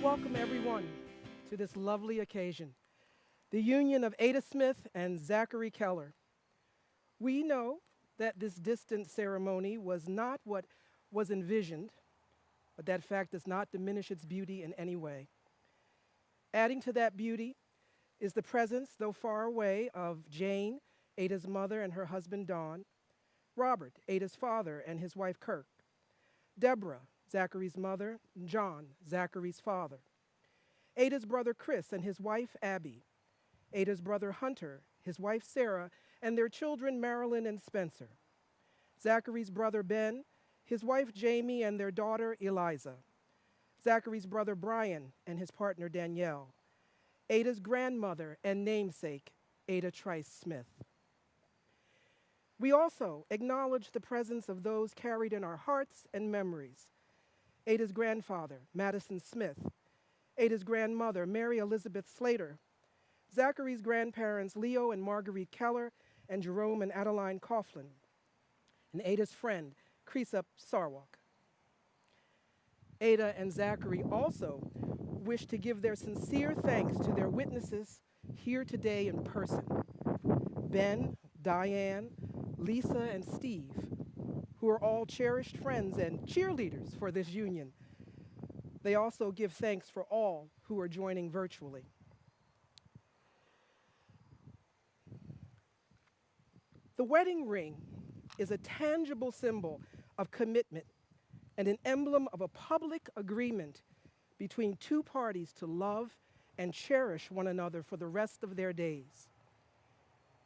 welcome everyone to this lovely occasion, the union of Ada Smith and Zachary Keller. We know that this distant ceremony was not what was envisioned, but that fact does not diminish its beauty in any way. Adding to that beauty is the presence, though far away, of Jane, Ada's mother, and her husband Don, Robert, Ada's father, and his wife Kirk, Deborah, Zachary's mother, and John, Zachary's father, Ada's brother Chris and his wife Abby, Ada's brother Hunter, his wife Sarah, and their children Marilyn and Spencer, Zachary's brother Ben, his wife Jamie, and their daughter Eliza, Zachary's brother Brian and his partner Danielle, Ada's grandmother and namesake, Ada Trice Smith. We also acknowledge the presence of those carried in our hearts and memories. Ada's grandfather, Madison Smith, Ada's grandmother, Mary Elizabeth Slater, Zachary's grandparents, Leo and Marguerite Keller, and Jerome and Adeline Coughlin, and Ada's friend, Cresup Sarwalk. Ada and Zachary also wish to give their sincere thanks to their witnesses here today in person, Ben, Diane, Lisa, and Steve, who are all cherished friends and cheerleaders for this union. They also give thanks for all who are joining virtually. The wedding ring is a tangible symbol of commitment and an emblem of a public agreement between two parties to love and cherish one another for the rest of their days.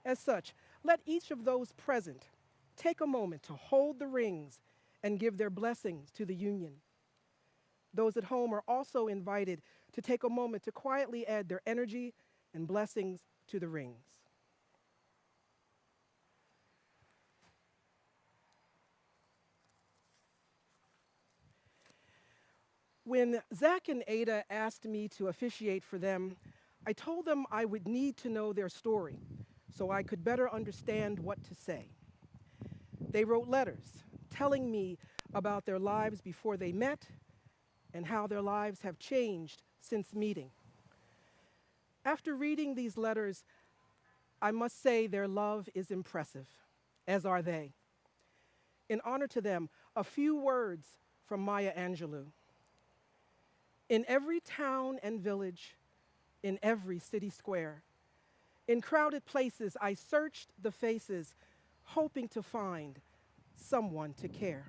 As such, let each of those present take a moment to hold the rings and give their blessings to the union. Those at home are also invited to take a moment to quietly add their energy and blessings to the rings. When Zach and Ada asked me to officiate for them, I told them I would need to know their story so I could better understand what to say. They wrote letters telling me about their lives before they met and how their lives have changed since meeting. After reading these letters, I must say their love is impressive, as are they. In honor to them, a few words from Maya Angelou. In every town and village, in every city square, in crowded places, I searched the faces, hoping to find someone to care.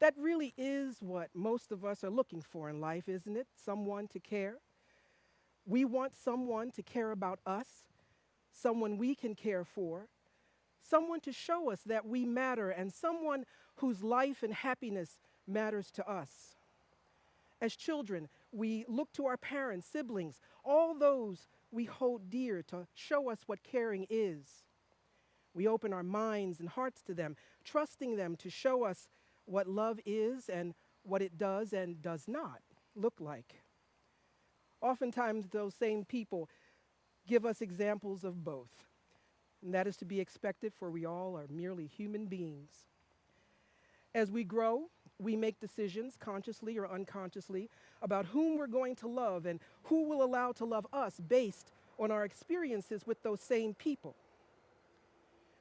That really is what most of us are looking for in life, isn't it? Someone to care. We want someone to care about us, someone we can care for, someone to show us that we matter, and someone whose life and happiness matters to us. As children, we look to our parents, siblings, all those we hold dear to show us what caring is. We open our minds and hearts to them, trusting them to show us what love is and what it does and does not look like. Oftentimes, those same people give us examples of both, and that is to be expected, for we all are merely human beings. As we grow, we make decisions, consciously or unconsciously, about whom we're going to love and who we'll allow to love us based on our experiences with those same people.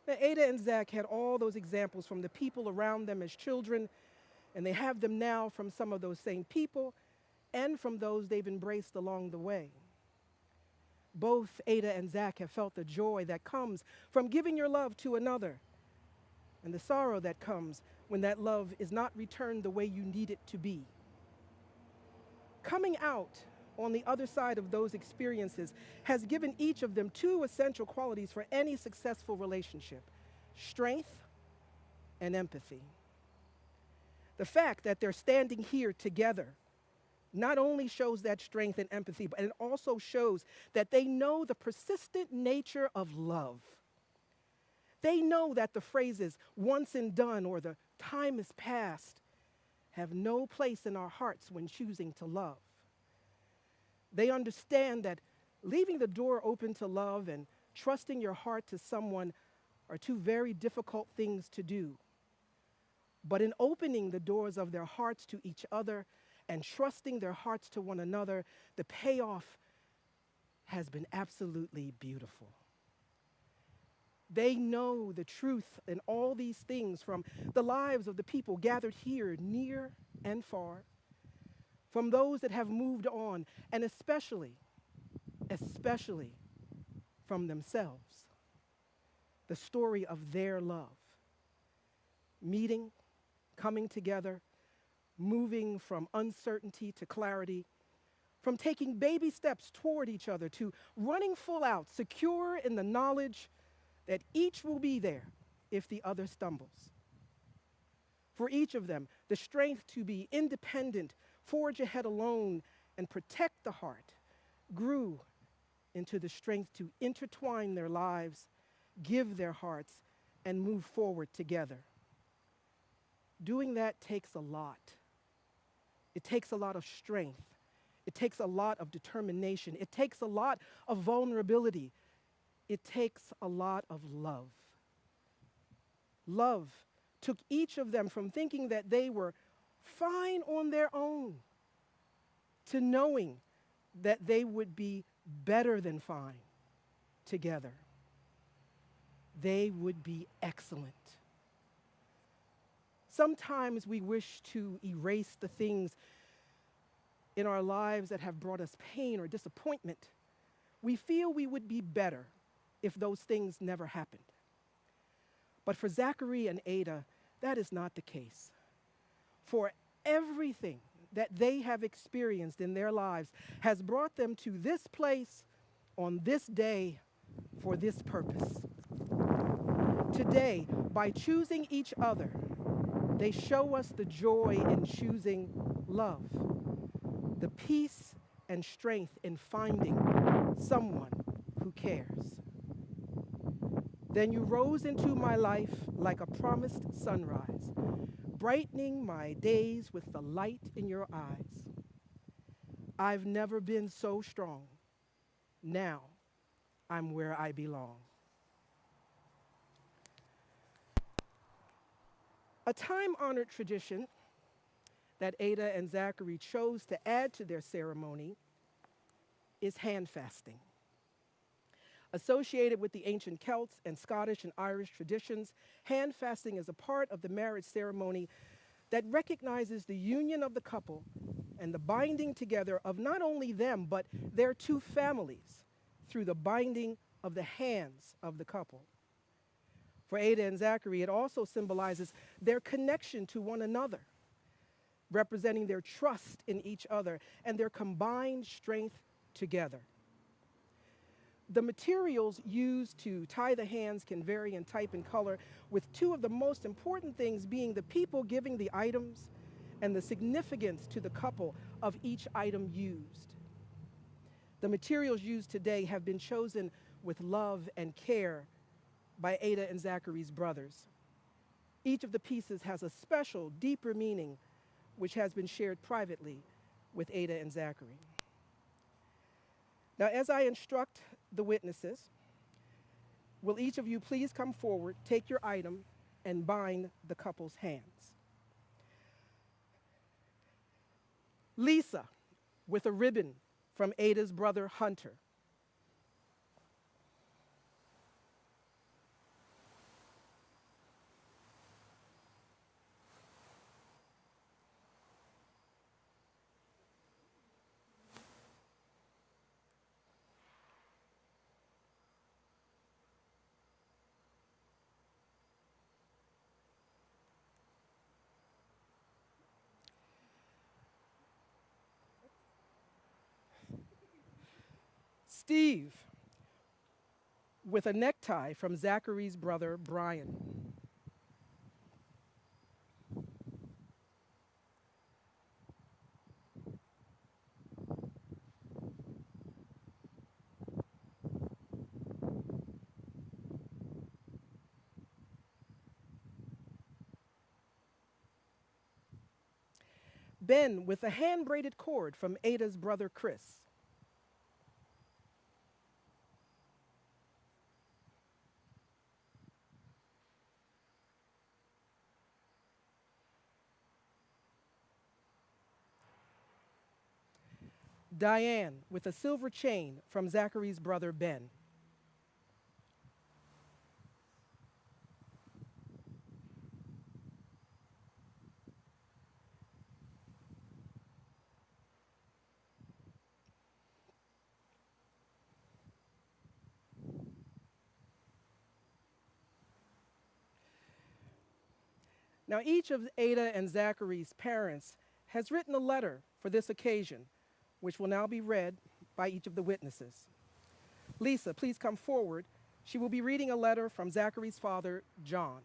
Now, Ada and Zach had all those examples from the people around them as children, and they have them now from some of those same people and from those they've embraced along the way. Both Ada and Zach have felt the joy that comes from giving your love to another, and the sorrow that comes when that love is not returned the way you need it to be. Coming out on the other side of those experiences has given each of them two essential qualities for any successful relationship: strength and empathy. The fact that they're standing here together not only shows that strength and empathy, but it also shows that they know the persistent nature of love. They know that the phrases once and done or the time is past have no place in our hearts when choosing to love. They understand that leaving the door open to love and trusting your heart to someone are two very difficult things to do. But in opening the doors of their hearts to each other and trusting their hearts to one another, the payoff has been absolutely beautiful. They know the truth in all these things from the lives of the people gathered here, near and far, from those that have moved on, and especially from themselves. The story of their love, meeting, coming together, moving from uncertainty to clarity, from taking baby steps toward each other to running full out, secure in the knowledge that each will be there if the other stumbles. For each of them, the strength to be independent, forge ahead alone, and protect the heart grew into the strength to intertwine their lives, give their hearts, and move forward together. Doing that takes a lot. It takes a lot of strength. It takes a lot of determination. It takes a lot of vulnerability. It takes a lot of love. Love took each of them from thinking that they were fine on their own to knowing that they would be better than fine together. They would be excellent. Sometimes we wish to erase the things in our lives that have brought us pain or disappointment. We feel we would be better if those things never happened. But for Zachary and Ada, that is not the case. For everything that they have experienced in their lives has brought them to this place on this day for this purpose. Today, by choosing each other, they show us the joy in choosing love, the peace and strength in finding someone who cares. Then you rose into my life like a promised sunrise, brightening my days with the light in your eyes. I've never been so strong. Now I'm where I belong. A time-honored tradition that Ada and Zachary chose to add to their ceremony is hand fasting. Associated with the ancient Celts and Scottish and Irish traditions, hand fasting is a part of the marriage ceremony that recognizes the union of the couple and the binding together of not only them, but their two families through the binding of the hands of the couple. For Ada and Zachary, it also symbolizes their connection to one another, representing their trust in each other and their combined strength together. The materials used to tie the hands can vary in type and color, with two of the most important things being the people giving the items and the significance to the couple of each item used. The materials used today have been chosen with love and care by Ada and Zachary's brothers. Each of the pieces has a special, deeper meaning, which has been shared privately with Ada and Zachary. Now, as I instruct the witnesses, will each of you please come forward, take your item, and bind the couple's hands? Lisa, with a ribbon from Ada's brother, Hunter. Steve, with a necktie from Zachary's brother, Brian. Ben, with a hand-braided cord from Ada's brother, Chris. Diane with a silver chain from Zachary's brother Ben. Now, each of Ada and Zachary's parents has written a letter for this occasion, which will now be read by each of the witnesses. Lisa, please come forward. She will be reading a letter from Zachary's father, John.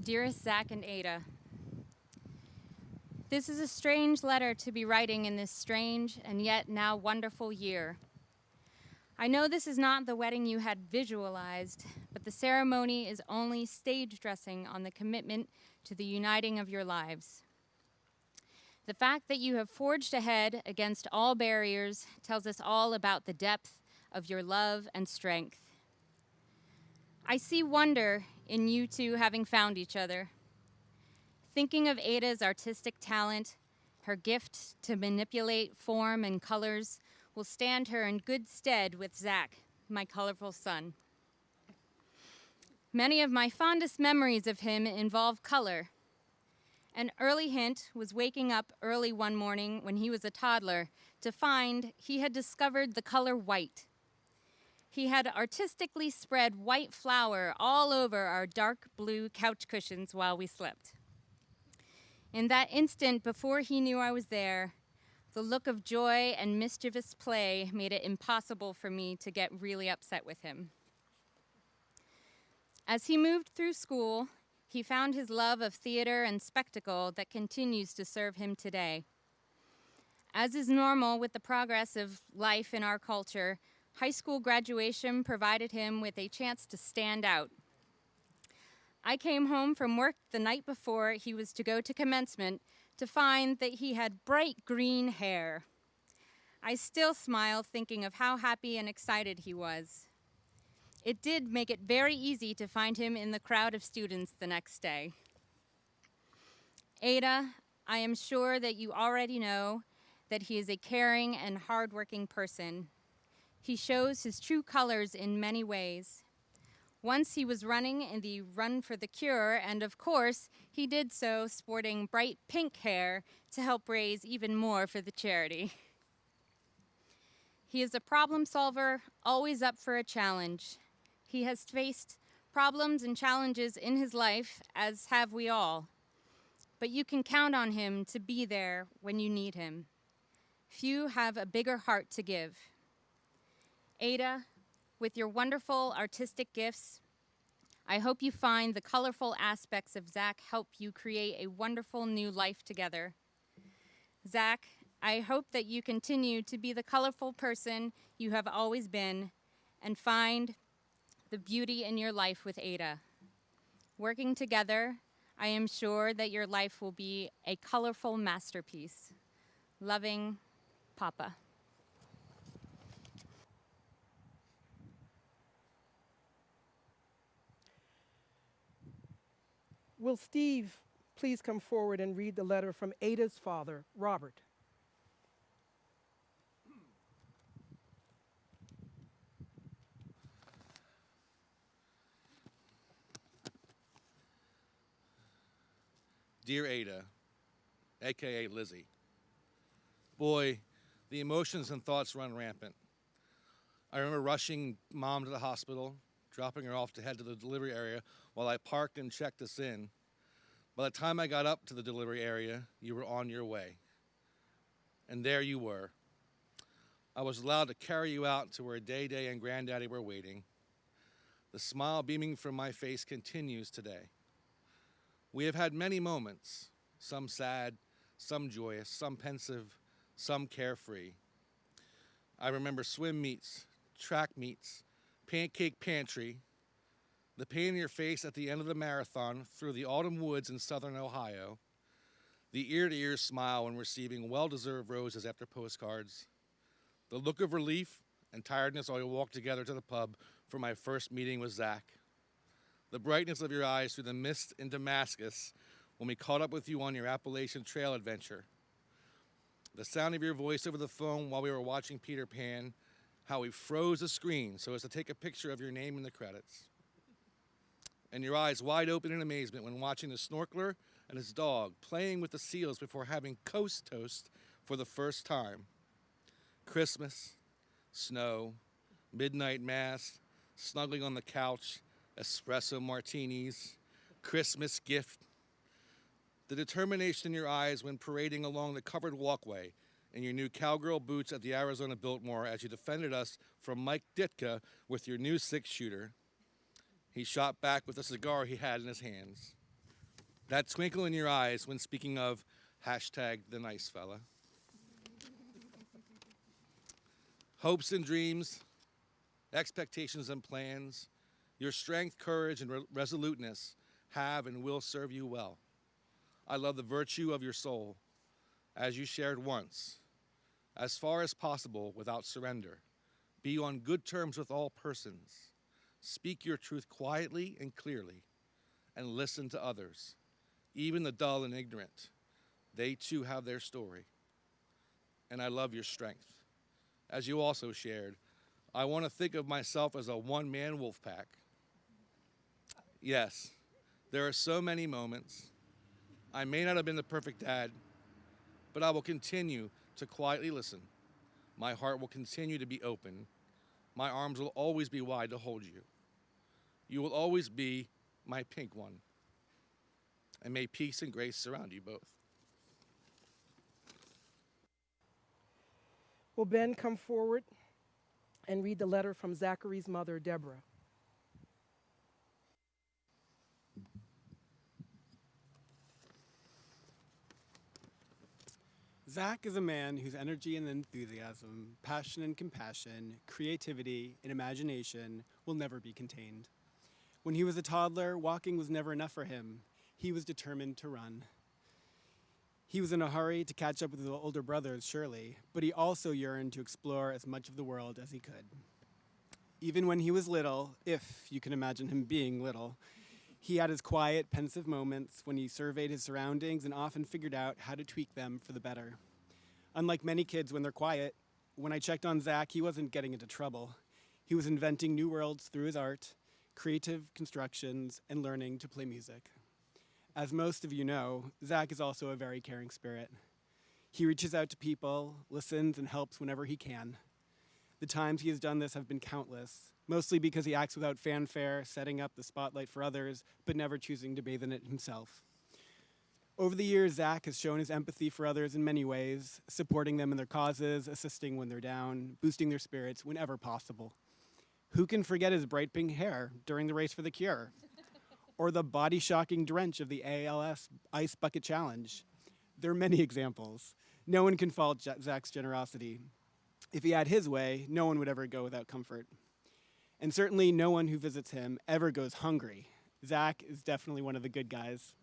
Dearest Zak and Ada, this is a strange letter to be writing in this strange and yet now wonderful year. I know this is not the wedding you had visualized, but the ceremony is only stage dressing on the commitment to the uniting of your lives. The fact that you have forged ahead against all barriers tells us all about the depth of your love and strength. I see wonder in you two having found each other. Thinking of Ada's artistic talent, her gift to manipulate form and colors will stand her in good stead with Zak, my colorful son. Many of my fondest memories of him involve color. An early hint was waking up early one morning when he was a toddler to find he had discovered the color white. He had artistically spread white flour all over our dark blue couch cushions while we slept. In that instant before he knew I was there, the look of joy and mischievous play made it impossible for me to get really upset with him. As he moved through school, he found his love of theater and spectacle that continues to serve him today. As is normal with the progress of life in our culture, high school graduation provided him with a chance to stand out. I came home from work the night before he was to go to commencement to find that he had bright green hair. I still smile thinking of how happy and excited he was. It did make it very easy to find him in the crowd of students the next day. Ada, I am sure that you already know that he is a caring and hardworking person. He shows his true colors in many ways. Once he was running in the Run for the Cure, and of course, he did so sporting bright pink hair to help raise even more for the charity. He is a problem solver, always up for a challenge. He has faced problems and challenges in his life, as have we all. But you can count on him to be there when you need him. Few have a bigger heart to give. Ada, with your wonderful artistic gifts, I hope you find the colorful aspects of Zak help you create a wonderful new life together. Zak, I hope that you continue to be the colorful person you have always been and find the beauty in your life with Ada. Working together, I am sure that your life will be a colorful masterpiece. Loving, Papa. Will Steve please come forward and read the letter from Ada's father, Robert? Dear Ada, aka Lizzie, boy, the emotions and thoughts run rampant. I remember rushing Mom to the hospital, dropping her off to head to the delivery area while I parked and checked us in. By the time I got up to the delivery area, you were on your way. And there you were. I was allowed to carry you out to where Day and Granddaddy were waiting. The smile beaming from my face continues today. We have had many moments, some sad, some joyous, some pensive, some carefree. I remember swim meets, track meets, pancake pantry, the pain in your face at the end of the marathon through the autumn woods in southern Ohio, the ear-to-ear smile when receiving well-deserved roses after postcards, the look of relief and tiredness while we walked together to the pub for my first meeting with Zach, the brightness of your eyes through the mist in Damascus when we caught up with you on your Appalachian Trail adventure, the sound of your voice over the phone while we were watching Peter Pan, how we froze the screen so as to take a picture of your name in the credits, and your eyes wide open in amazement when watching the snorkeler and his dog playing with the seals before having coast toast for the first time. Christmas, snow, midnight mass, snuggling on the couch, espresso martinis, Christmas gift. The determination in your eyes when parading along the covered walkway in your new cowgirl boots at the Arizona Biltmore as you defended us from Mike Ditka with your new six-shooter. He shot back with a cigar he had in his hands. That twinkle in your eyes when speaking of hashtag the nice fella. Hopes and dreams, expectations and plans, your strength, courage, and resoluteness have and will serve you well. I love the virtue of your soul, as you shared once. As far as possible without surrender. Be on good terms with all persons. Speak your truth quietly and clearly, and listen to others, even the dull and ignorant. They too have their story. And I love your strength. As you also shared, I want to think of myself as a one-man wolf pack. Yes, there are so many moments. I may not have been the perfect dad, but I will continue to quietly listen. My heart will continue to be open. My arms will always be wide to hold you. You will always be my pink one. And may peace and grace surround you both. Will Ben come forward and read the letter from Zachary's mother, Deborah? Zach is a man whose energy and enthusiasm, passion and compassion, creativity and imagination will never be contained. When he was a toddler, walking was never enough for him. He was determined to run. He was in a hurry to catch up with his older brothers, surely, but he also yearned to explore as much of the world as he could. Even when he was little, if you can imagine him being little, he had his quiet, pensive moments when he surveyed his surroundings and often figured out how to tweak them for the better. Unlike many kids when they're quiet, when I checked on Zach, he wasn't getting into trouble. He was inventing new worlds through his art, creative constructions, and learning to play music. As most of you know, Zach is also a very caring spirit. He reaches out to people, listens, and helps whenever he can. The times he has done this have been countless, mostly because he acts without fanfare, setting up the spotlight for others, but never choosing to bathe in it himself. Over the years, Zach has shown his empathy for others in many ways, supporting them in their causes, assisting when they're down, boosting their spirits whenever possible. Who can forget his bright pink hair during the race for the cure? Or the body-shocking drench of the ALS Ice Bucket Challenge? There are many examples. No one can fault Zach's generosity. If he had his way, no one would ever go without comfort. And certainly no one who visits him ever goes hungry. Zach is definitely one of the good guys.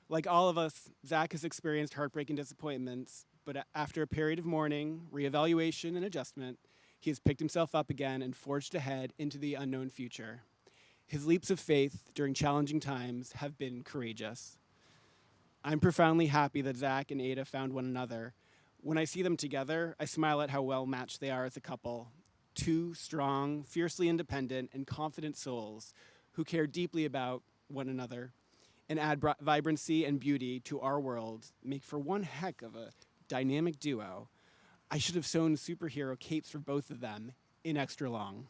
Like all of us, Zach has experienced heartbreaking disappointments, but after a period of mourning, reevaluation, and adjustment, he has picked himself up again and forged ahead into the unknown future. His leaps of faith during challenging times have been courageous. I'm profoundly happy that Zach and Ada found one another. When I see them together, I smile at how well matched they are as a couple. Two strong, fiercely independent, and confident souls who care deeply about one another and add vibrancy and beauty to our world, make for one heck of a dynamic duo. I should have sewn superhero capes for both of them in extra long.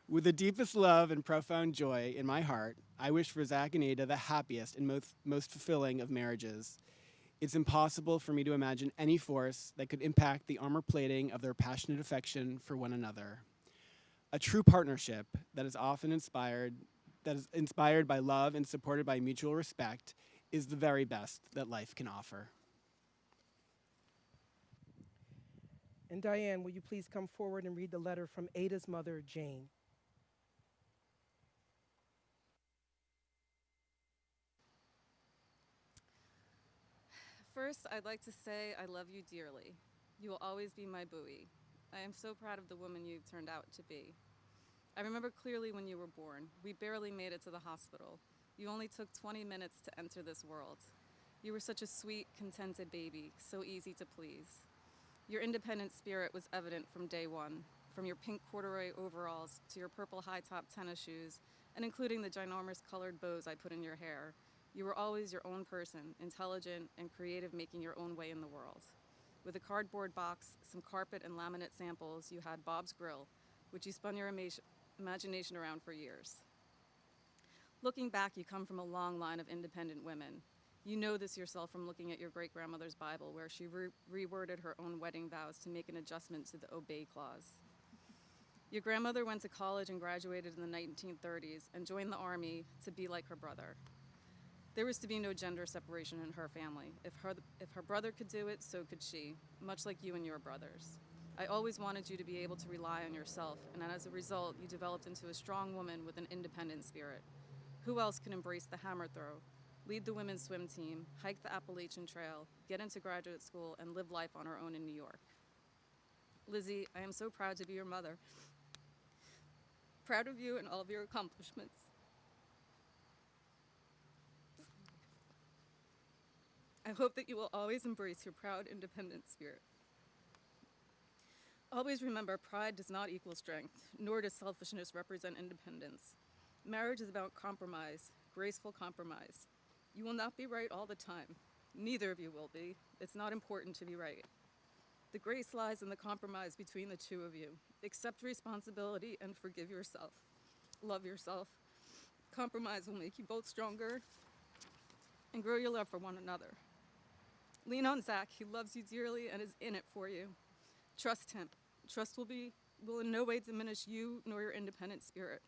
With the deepest love and profound joy in my heart, I wish for Zach and Ada the happiest and most fulfilling of marriages. It's impossible for me to imagine any force that could impact the armor plating of their passionate affection for one another. A true partnership that is inspired by love and supported by mutual respect is the very best that life can offer. And Diane, will you please come forward and read the letter from Ada's mother, Jane? First, I'd like to say I love you dearly. You will always be my buoy. I am so proud of the woman you've turned out to be. I remember clearly when you were born. We barely made it to the hospital. You only took 20 minutes to enter this world. You were such a sweet, contented baby, so easy to please. Your independent spirit was evident from day one, from your pink corduroy overalls to your purple high-top tennis shoes, and including the ginormous colored bows I put in your hair. You were always your own person, intelligent and creative, making your own way in the world. With a cardboard box, some carpet and laminate samples, you had Bob's Grill, which you spun your imagination around for years. Looking back, you come from a long line of independent women. You know this yourself from looking at your great-grandmother's Bible, where she reworded her own wedding vows to make an adjustment to the obey clause. Your grandmother went to college and graduated in the 1930s and joined the Army to be like her brother. There was to be no gender separation in her family. If her brother could do it, so could she, much like you and your brothers. I always wanted you to be able to rely on yourself, and as a result, you developed into a strong woman with an independent spirit. Who else can embrace the hammer throw, lead the women's swim team, hike the Appalachian Trail, get into graduate school, and live life on her own in New York? Lizzie, I am so proud to be your mother. Proud of you and all of your accomplishments. I hope that you will always embrace your proud, independent spirit. Always remember, pride does not equal strength, nor does selfishness represent independence. Marriage is about compromise, graceful compromise. You will not be right all the time. Neither of you will be. It's not important to be right. The grace lies in the compromise between the two of you. Accept responsibility and forgive yourself. Love yourself. Compromise will make you both stronger and grow your love for one another. Lean on Zach. He loves you dearly and is in it for you. Trust him. Trust will in no way diminish you nor your independent spirit.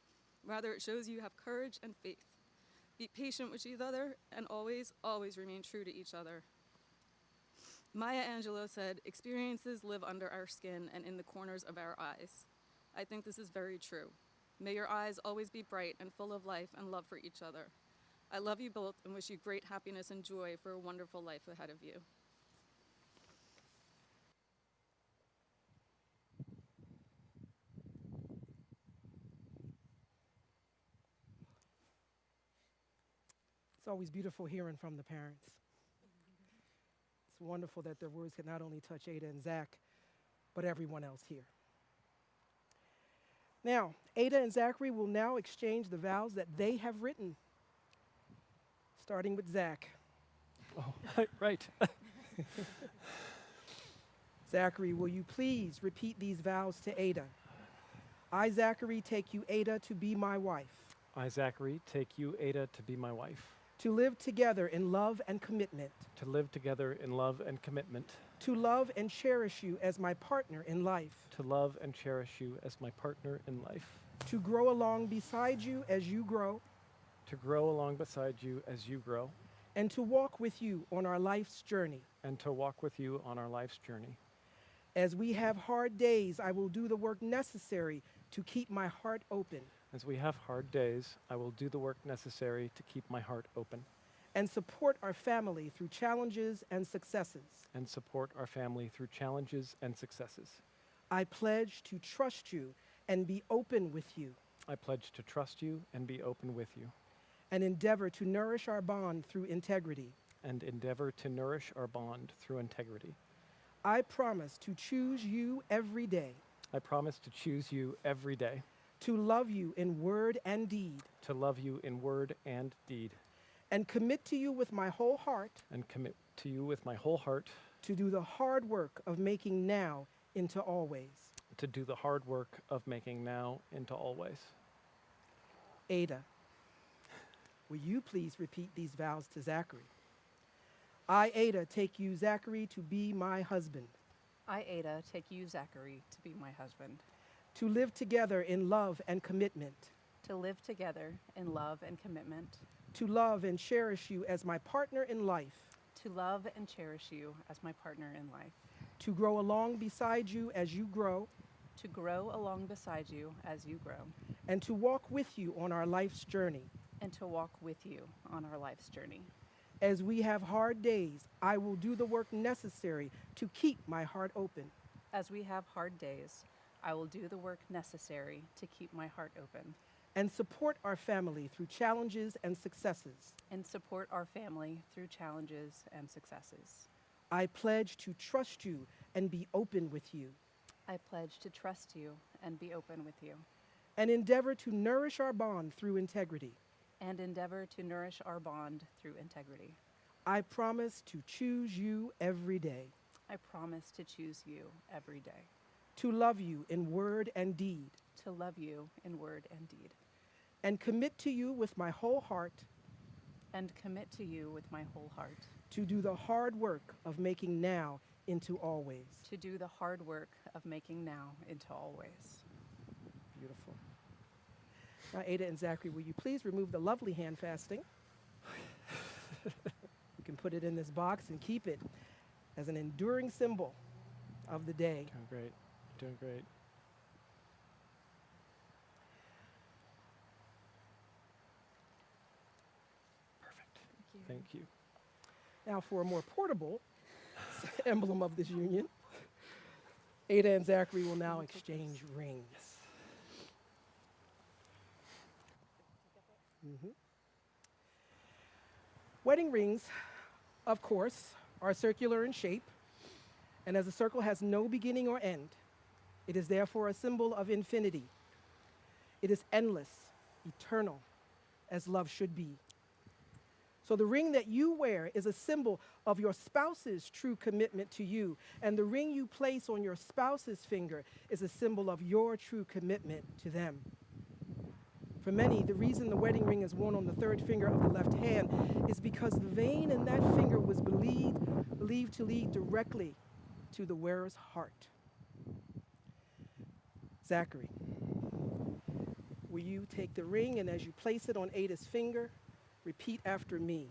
Rather, it shows you have courage and faith. Be patient with each other and always, always remain true to each other. Maya Angelou said, "Experiences live under our skin and in the corners of our eyes." I think this is very true. May your eyes always be bright and full of life and love for each other. I love you both and wish you great happiness and joy for a wonderful life ahead of you. It's always beautiful hearing from the parents. It's wonderful that their words can not only touch Ada and Zach, but everyone else here. Now, Ada and Zachary will now exchange the vows that they have written, starting with Zach. Oh, right. Zachary, will you please repeat these vows to Ada? I, Zachary, take you, Ada, to be my wife. I, Zachary, take you, Ada, to be my wife. To live together in love and commitment. To live together in love and commitment. To love and cherish you as my partner in life. To love and cherish you as my partner in life. To grow along beside you as you grow. To grow along beside you as you grow. And to walk with you on our life's journey. And to walk with you on our life's journey. As we have hard days, I will do the work necessary to keep my heart open. As we have hard days, I will do the work necessary to keep my heart open. And support our family through challenges and successes. And support our family through challenges and successes. I pledge to trust you and be open with you. I pledge to trust you and be open with you. And endeavor to nourish our bond through integrity. And endeavor to nourish our bond through integrity. I promise to choose you every day. I promise to choose you every day. To love you in word and deed. To love you in word and deed. And commit to you with my whole heart. And commit to you with my whole heart. To do the hard work of making now into always. To do the hard work of making now into always. Ada, will you please repeat these vows to Zachary? I, Ada, take you, Zachary, to be my husband. I, Ada, take you, Zachary, to be my husband. To live together in love and commitment. To live together in love and commitment. To love and cherish you as my partner in life. To love and cherish you as my partner in life. To grow along beside you as you grow. To grow along beside you as you grow. And to walk with you on our life's journey. And to walk with you on our life's journey. As we have hard days, I will do the work necessary to keep my heart open. As we have hard days, I will do the work necessary to keep my heart open And support our family through challenges and successes. and support our family through challenges and successes. I pledge to trust you and be open with you, I pledge to trust you and be open with you and endeavor to nourish our bond through integrity. and endeavor to nourish our bond through integrity. I promise to choose you every day, I promise to choose you every day, to love you in word and deed, to love you in word and deed, and commit to you with my whole heart and commit to you with my whole heart, to do the hard work of making now into always. to do the hard work of making now into always. Beautiful. Now, Ada and Zachary, will you please remove the lovely hand fasting? You can put it in this box and keep it as an enduring symbol of the day. Doing great. Doing great. Perfect. Thank you. Now, for a more portable emblem of this union, Ada and Zachary will now exchange rings. Mhm. Wedding rings, of course, are circular in shape, and as a circle has no beginning or end, it is therefore a symbol of infinity. It is endless, eternal, as love should be. So the ring that you wear is a symbol of your spouse's true commitment to you, and the ring you place on your spouse's finger is a symbol of your true commitment to them. For many, the reason the wedding ring is worn on the third finger of the left hand is because the vein in that finger was believed to lead directly to the wearer's heart. Zachary, will you take the ring, and as you place it on Ada's finger, repeat after me.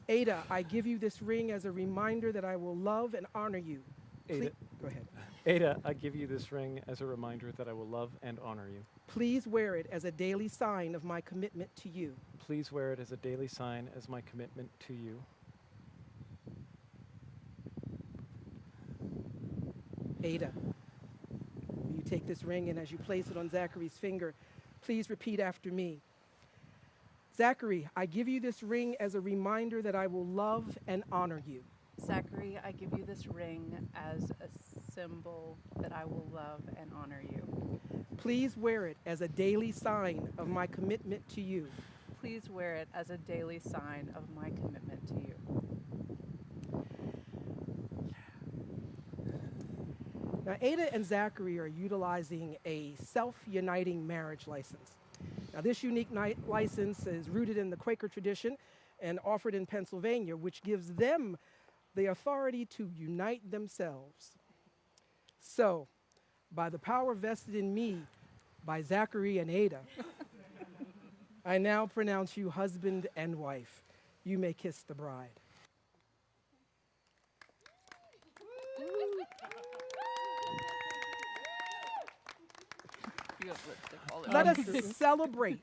Ada, I give you this ring as a reminder that I will love and honor you. Ada, Go ahead. Ada, I give you this ring as a reminder that I will love and honor you. Please wear it as a daily sign of my commitment to you. Please wear it as a daily sign as my commitment to you. Ada, will you take this ring, and as you place it on Zachary's finger, please repeat after me. Zachary, I give you this ring as a reminder that I will love and honor you. Zachary, I give you this ring as a symbol that I will love and honor you. Please wear it as a daily sign of my commitment to you. Please wear it as a daily sign of my commitment to you. Now, Ada and Zachary are utilizing a self-uniting marriage license. Now, this unique license is rooted in the Quaker tradition and offered in Pennsylvania, which gives them the authority to unite themselves. So, by the power vested in me by Zachary and Ada, I now pronounce you husband and wife. You may kiss the bride. You have lipstick all over. Let us celebrate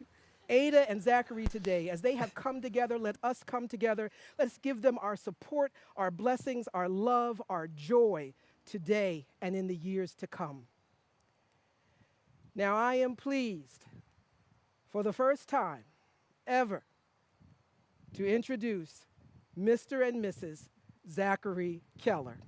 Ada and Zachary today. As they have come together, let us come together. Let's give them our support, our blessings, our love, our joy today and in the years to come. Now, I am pleased for the first time ever to introduce Mr. and Mrs. Zachary Keller.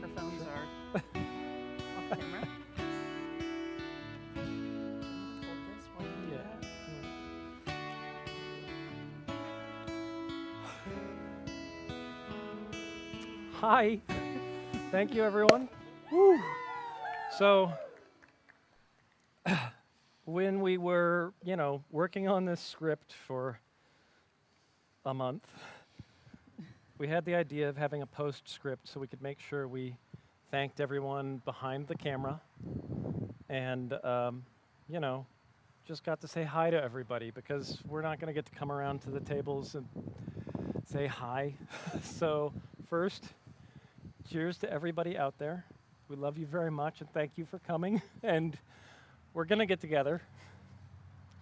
microphones are off camera. Hold this while you do that. Hi. Thank you, everyone. Woo. So, when we were, working on this script for a month, we had the idea of having a postscript so we could make sure we thanked everyone behind the camera and, just got to say hi to everybody because we're not going to get to come around to the tables and say hi. So, first, cheers to everybody out there. We love you very much and thank you for coming. And we're going to get together.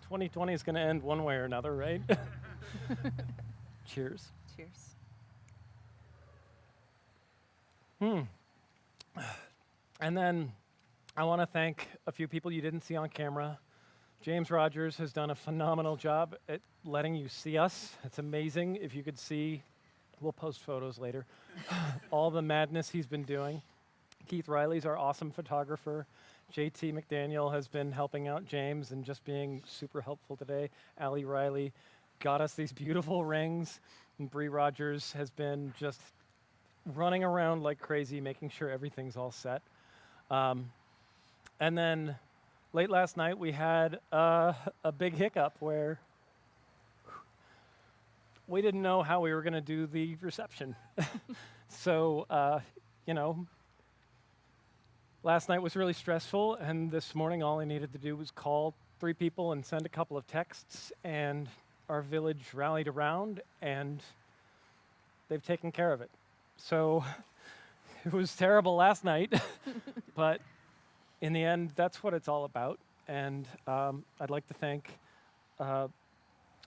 2020 is going to end one way or another, right? Cheers. Cheers. And then I want to thank a few people you didn't see on camera. James Rogers has done a phenomenal job at letting you see us. It's amazing. If you could see, we'll post photos later, all the madness he's been doing. Keith Riley's our awesome photographer. JT McDaniel has been helping out James and just being super helpful today. Allie Riley got us these beautiful rings. And Bree Rogers has been just running around like crazy, making sure everything's all set. And then late last night, we had a big hiccup where we didn't know how we were going to do the reception. So, last night was really stressful, and this morning all I needed to do was call 3 people and send a couple of texts, and our village rallied around, and they've taken care of it. So it was terrible last night, but in the end, that's what it's all about. And I'd like to thank Tricia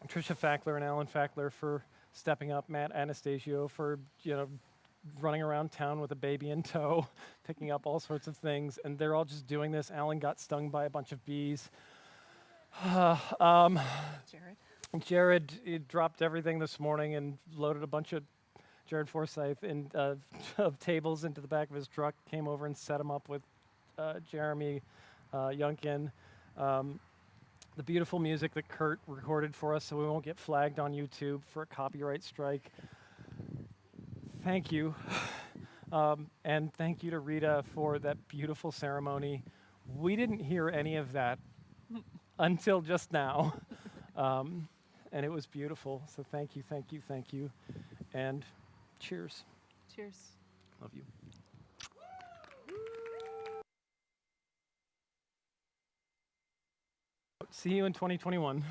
Fackler and Alan Fackler for stepping up, Matt Anastasio for, running around town with a baby in tow, picking up all sorts of things, and they're all just doing this. Alan got stung by a bunch of bees. Jared he dropped everything this morning and loaded a bunch of Jared Forsyth of tables into the back of his truck, came over and set them up with Jeremy Youngkin. The beautiful music that Kurt recorded for us so we won't get flagged on YouTube for a copyright strike. Thank you. And thank you to Rita for that beautiful ceremony. We didn't hear any of that until just now. And it was beautiful. So thank you, thank you, thank you. And cheers. Cheers. Love you. See you in 2021.